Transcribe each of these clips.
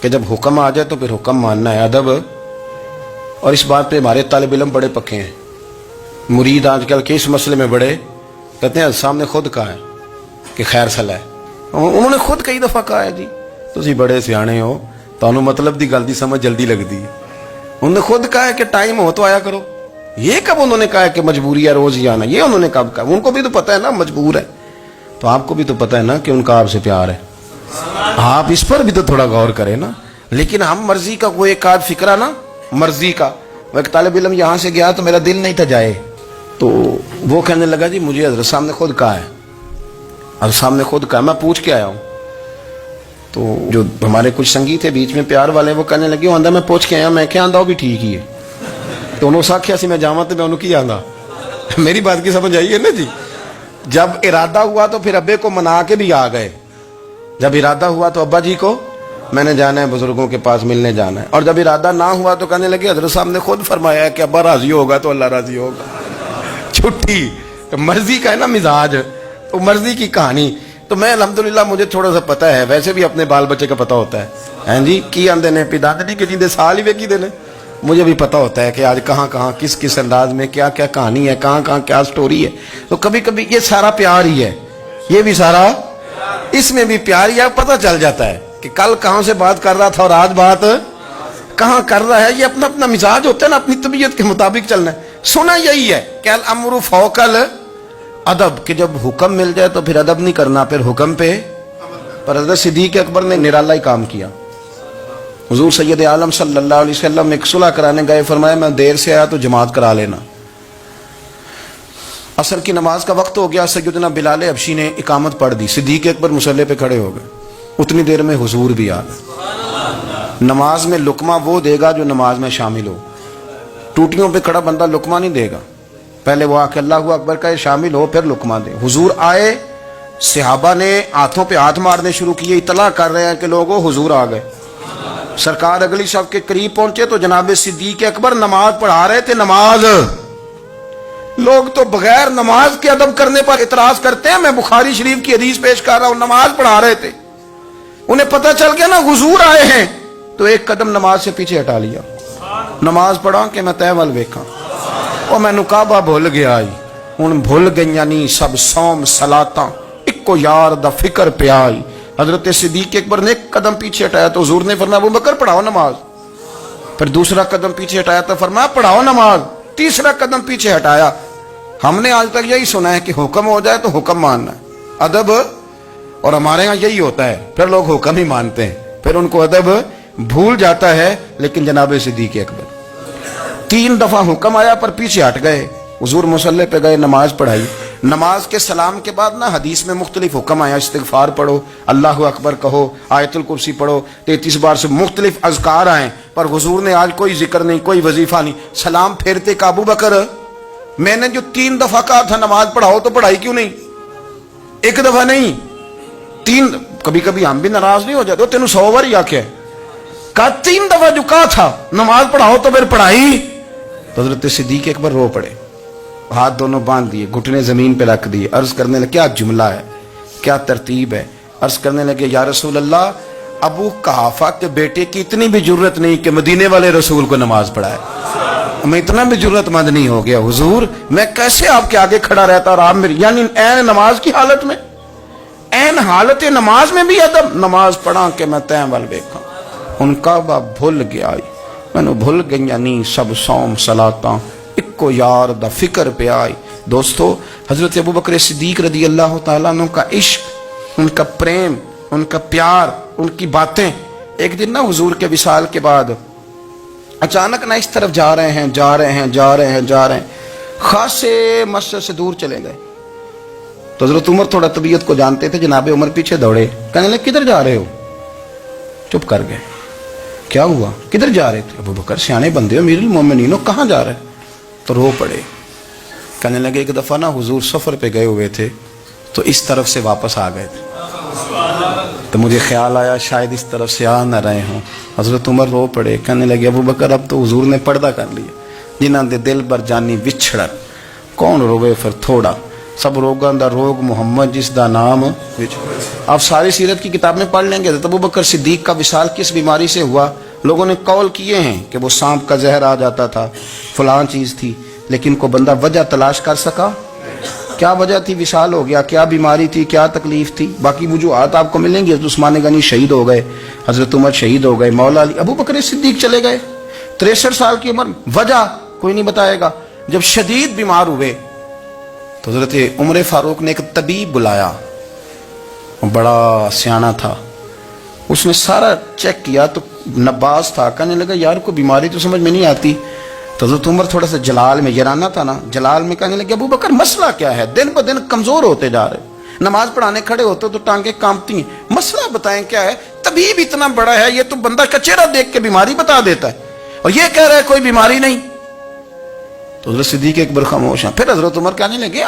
کہ جب حکم آ جائے تو پھر حکم ماننا ہے، ادب. اور اس بات پہ ہمارے طالب علم بڑے پکے ہیں. مرید آج کل کے اس مسئلے میں بڑے کہتے ہیں صاحب نے خود کہا ہے کہ خیر صلاح ہے. انہوں نے خود کئی دفعہ کہا ہے جی تسی بڑے سیانے ہو، تانوں مطلب دی گل دی سمجھ جلدی لگتی ہے. انہوں نے خود کہا ہے کہ ٹائم ہو تو آیا کرو. یہ کب انہوں نے کہا ہے کہ مجبوری ہے روز ہی آنا؟ یہ انہوں نے کب کہا؟ ان کو بھی تو پتہ ہے نا مجبور ہے. تو آپ کو بھی تو پتہ ہے نا کہ ان کا آپ سے پیار ہے. آپ اس پر بھی تو تھوڑا غور کریں نا. لیکن ہم مرضی کا کوئی ایک آدھ فکرہ نا، مرضی کا. وہ ایک طالب علم یہاں سے گیا تو میرا دل نہیں تھا جائے، تو وہ کہنے لگا جی مجھے حضرت صاحب نے خود کہا ہے، حضرت صاحب نے خود کہا. میں پوچھ کے آیا ہوں. تو جو ہمارے کچھ سنگی تھے بیچ میں پیار والے، وہ کہنے لگے آندہ میں پوچھ کے آیا. میں کیا آندہ وہ بھی ٹھیک ہی ہے. تو انہوں ساکھیا سی میں جاواں تو میں انہوں کی آندہ. میری بات کی سمجھ آئی ہے نا جی. جب ارادہ ہوا تو پھر ابے کو منا کے بھی آ گئے. جب ارادہ ہوا تو ابا جی کو میں نے جانا ہے، بزرگوں کے پاس ملنے جانا ہے. اور جب ارادہ نہ ہوا تو کہنے لگے حضرت صاحب نے خود فرمایا ہے کہ ابا راضی ہوگا تو اللہ راضی ہوگا. چھٹی مرضی کا ہے نا مزاج، تو مرضی کی کہانی. تو میں الحمدللہ مجھے تھوڑا سا پتہ ہے، ویسے بھی اپنے بال بچے کا پتہ ہوتا ہے. ہیں جی کی آندے نے پیداندی کے جیندے سال ہی ویکھی دے نے. مجھے بھی پتہ ہوتا ہے کہ آج کہاں کہاں کس کس انداز میں کیا کیا کہانی ہے، کہاں کہاں کیا سٹوری ہے. تو کبھی کبھی یہ سارا پیار ہی ہے، یہ بھی سارا اس میں بھی پیار ہی ہے. پتہ چل جاتا ہے کہ کل کہاں سے بات کر رہا تھا اور آج بات کہاں کر رہا ہے. یہ اپنا اپنا مزاج ہوتا ہے نا، اپنی طبیعت کے مطابق چلنا ہے. سنا یہی ہے کہ الامر فوق الادب، کہ جب حکم مل جائے تو پھر ادب نہیں کرنا، پھر حکم پہ. پر حضرت صدیق اکبر نے نرالا ہی کام کیا. حضور سید عالم صلی اللہ علیہ وسلم ایک صلح کرانے گئے، فرمایا میں دیر سے آیا تو جماعت کرا لینا. عصر کی نماز کا وقت ہو گیا، سیدنا بلال حبشی نے اقامت پڑھ دی. صدیق اکبر مصلی پہ کھڑے ہو گئے. اتنی دیر میں حضور بھی آ گئے. نماز میں لقمہ وہ دے گا جو نماز میں شامل ہو. ٹوٹیوں پہ کھڑا بندہ لقمہ نہیں دے گا، پہلے وہ آ کے اللہ اکبر کا شامل ہو پھر لقمہ دے. حضور آئے، صحابہ نے ہاتھوں پہ ہاتھ مارنے شروع کیے، اطلاع کر رہے ہیں کہ لوگوں حضور آ گئے. سرکار اگلی صف کے قریب پہنچے تو جناب صدیق اکبر نماز پڑھا رہے تھے. نماز لوگ تو بغیر نماز کے ادب کرنے پر اعتراض کرتے ہیں. میں بخاری شریف کی حدیث پیش کر رہا ہوں، نماز پڑھا رہے تھے. انہیں پتہ چل گیا نا حضور آئے ہیں، تو ایک قدم نماز سے پیچھے ہٹا لیا. نماز پڑھا کہ میں تے ول ویکھاں، او میں کعبہ بھول گیا آئی. ہن بھول گئیاں نہیں سب صوم صلاتاں، اکو یار دا فکر پہ آئی. حضرت صدیق اکبر نے ایک قدم پیچھے ہٹایا تو حضور نے فرمایا ابو بکر پڑھاؤ نماز. پھر دوسرا قدم پیچھے ہٹایا تو فرمایا پڑھاؤ نماز. تیسرا قدم پیچھے ہٹایا. ہم نے آج تک یہی سنا ہے کہ حکم ہو جائے تو حکم ماننا ہے، ادب. اور ہمارے ہاں یہی ہوتا ہے، پھر لوگ حکم ہی مانتے ہیں، پھر ان کو ادب بھول جاتا ہے. لیکن جناب صدیق اکبر 3 دفعہ حکم آیا پر پیچھے ہٹ گئے. حضور مصلی پہ گئے، نماز پڑھائی. نماز کے سلام کے بعد نا حدیث میں مختلف حکم آیا، استغفار پڑھو، اللہ اکبر کہو، آیت الکرسی پڑھو، 33 بار سے مختلف اذکار آئیں. پر حضور نے آج کوئی ذکر نہیں، کوئی وظیفہ نہیں. سلام پھیرتے کہ ابو بکر میں نے جو 3 دفعہ کہا تھا نماز پڑھاؤ تو پڑھائی کیوں نہیں؟ ایک دفعہ نہیں 3. کبھی کبھی ہم بھی ناراض نہیں ہو جاتے، تینوں 100 بار ہی آکھیا کہا 3 دفعہ جو کہا تھا نماز پڑھاؤ تو پھر پڑھائی. تو حضرت صدیق اکبر رو پڑے، ہاتھ دونوں باندھ دیے، گھٹنے زمین پہ رکھ دیے. عرض کرنے لگے کیا جملہ ہے، کیا ترتیب ہے. عرض کرنے لگے یا رسول اللہ، ابو قحافہ کے بیٹے کی اتنی بھی جرت نہیں کہ مدینے والے رسول کو نماز پڑھائے. میں اتنا بھی جرت مند نہیں ہو گیا حضور، میں کیسے آپ کے آگے کھڑا رہتا اور آپ میری، یعنی این نماز کی حالت میں، این حالت نماز میں بھی ادب. نماز پڑھا کہ میں تین ول ویکھاں. ان کعبہ بھول گیا، میں نے بھول گئی نہیں سب صوم صلاتاں، اکو یار دا فکر پہ آئی. دوستو حضرت ابو بکر صدیق رضی اللہ تعالیٰ عنہ کا عشق، ان کا پریم، ان کا پیار، ان کی باتیں. ایک دن نا حضور کے وصال کے بعد اچانک نہ اس طرف جا رہے ہیں، خاصے مسجد سے دور چلے گئے. تو حضرت عمر تھوڑا طبیعت کو جانتے تھے، جناب عمر پیچھے دوڑے، کہنے لگے کدھر جا رہے ہو؟ چپ کر گئے. کیا ہوا، کدھر جا رہے تھے؟ ابو بکر سیانے بندے ہو، امیر المومنین ہو، کہاں جا رہے؟ تو رو پڑے. کہنے لگے ایک دفعہ نا حضور سفر پہ گئے ہوئے تھے تو اس طرف سے واپس آ گئے تھے، تو مجھے خیال آیا شاید اس طرف سے آ نہ رہے ہوں. حضرت عمر رو پڑے. کہنے لگے ابو بکر اب تو حضور نے پردہ کر لیا، جنہاں دے دل بر جانی وچھڑن، کون روے پھر تھوڑا. سب روگاں دا روگ محمد جس دا نام. آپ ساری سیرت کی کتاب میں پڑھ لیں گے. ابو بکر صدیق کا وصال کس بیماری سے ہوا؟ لوگوں نے قول کیے ہیں کہ وہ سانپ کا زہر آ جاتا تھا، فلاں چیز تھی، لیکن کوئی بندہ وجہ تلاش کر سکا؟ کیا وجہ تھی وصال ہو گیا؟ کیا بیماری تھی؟ کیا تکلیف تھی؟ باقی وجوہات آپ کو ملیں گی. حضرت عثمان غنی شہید ہو گئے، حضرت عمر شہید ہو گئے، مولا علی، ابو بکر صدیق چلے گئے 63 سال کی عمر. وجہ کوئی نہیں بتائے گا. جب شدید بیمار ہوئے تو حضرت عمر فاروق نے ایک طبیب بلایا. وہ بڑا سیانا تھا. اس نے سارا چیک کیا تو نباز تھا. کہنے لگا یار کوئی بیماری تو سمجھ میں نہیں آتی. تو حضرت عمر تھوڑا سا جلال میں، یرانہ تھا نا، جلال میں کہنے لگے ابو بکر مسئلہ کیا ہے؟ دن بہ دن کمزور ہوتے جا رہے، نماز پڑھانے کھڑے ہوتے تو ٹانگیں کانپتی ہیں. مسئلہ بتائیں کیا ہے؟ طبیب اتنا بڑا ہے، یہ تو بندہ کا چہرہ دیکھ کے بیماری بتا دیتا ہے، اور یہ کہہ رہا ہے کوئی بیماری نہیں. تو حضرت صدیق ایک بار خاموش ہیں. پھر حضرت عمر کہنے لگے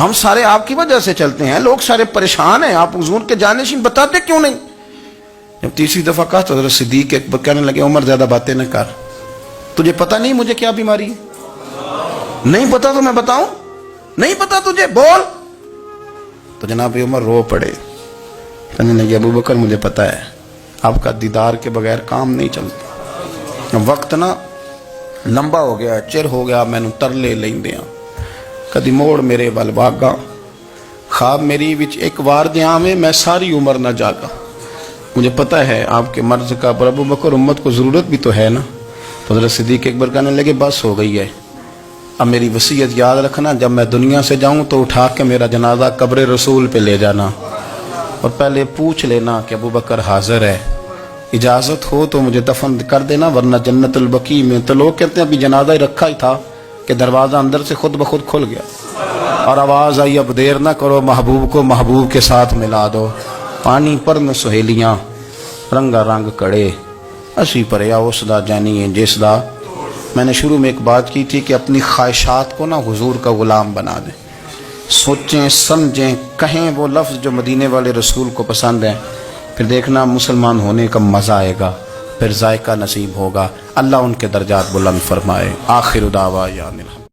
ہم سارے آپ کی وجہ سے چلتے ہیں، لوگ سارے پریشان ہیں، آپ حضور کے جانشین بتاتے کیوں نہیں؟ جب تیسری دفعہ کہا تو حضرت صدیق ایک بار کہنے لگے عمر زیادہ باتیں نہ کر، تجھے پتہ نہیں مجھے کیا بیماری ہے؟ نہیں پتا تو میں بتاؤں؟ نہیں پتا تجھے؟ بول. تو جناب عمر رو پڑے. کہنے لگے ابو بکر مجھے پتا ہے، آپ کا دیدار کے بغیر کام نہیں چلتا. وقت نا لمبا ہو گیا، چر ہو گیا، میں ترلے لیندیاں کدی موڑ میرے ول واگا، خواب میری وچ ایک وار دیاں میں میں ساری عمر نہ جاگا. مجھے پتہ ہے آپ کے مرض کا، پر ابو بکر امت کو ضرورت بھی تو ہے نا. تو حضرت صدیق ایک بار کہنے لگے بس ہو گئی ہے، اب میری وصیت یاد رکھنا، جب میں دنیا سے جاؤں تو اٹھا کے میرا جنازہ قبر رسول پہ لے جانا، اور پہلے پوچھ لینا کہ ابو بکر حاضر ہے، اجازت ہو تو مجھے دفن کر دینا، ورنہ جنت البقیع میں. تو لوگ کہتے ہیں ابھی جنازہ ہی رکھا ہی تھا کہ دروازہ اندر سے خود بخود کھل گیا، اور آواز آئی اب دیر نہ کرو، محبوب کو محبوب کے ساتھ ملا دو. پانی پر میں سہیلیاں رنگا رنگ کڑے، اسی پریا اس دا جانی جس دا. میں نے شروع میں ایک بات کی تھی کہ اپنی خواہشات کو نا حضور کا غلام بنا دیں، سوچیں سمجھیں کہیں وہ لفظ جو مدینے والے رسول کو پسند ہیں، پھر دیکھنا مسلمان ہونے کا مزہ آئے گا، پھر ذائقہ نصیب ہوگا. اللہ ان کے درجات بلند فرمائے. آخر دعوانا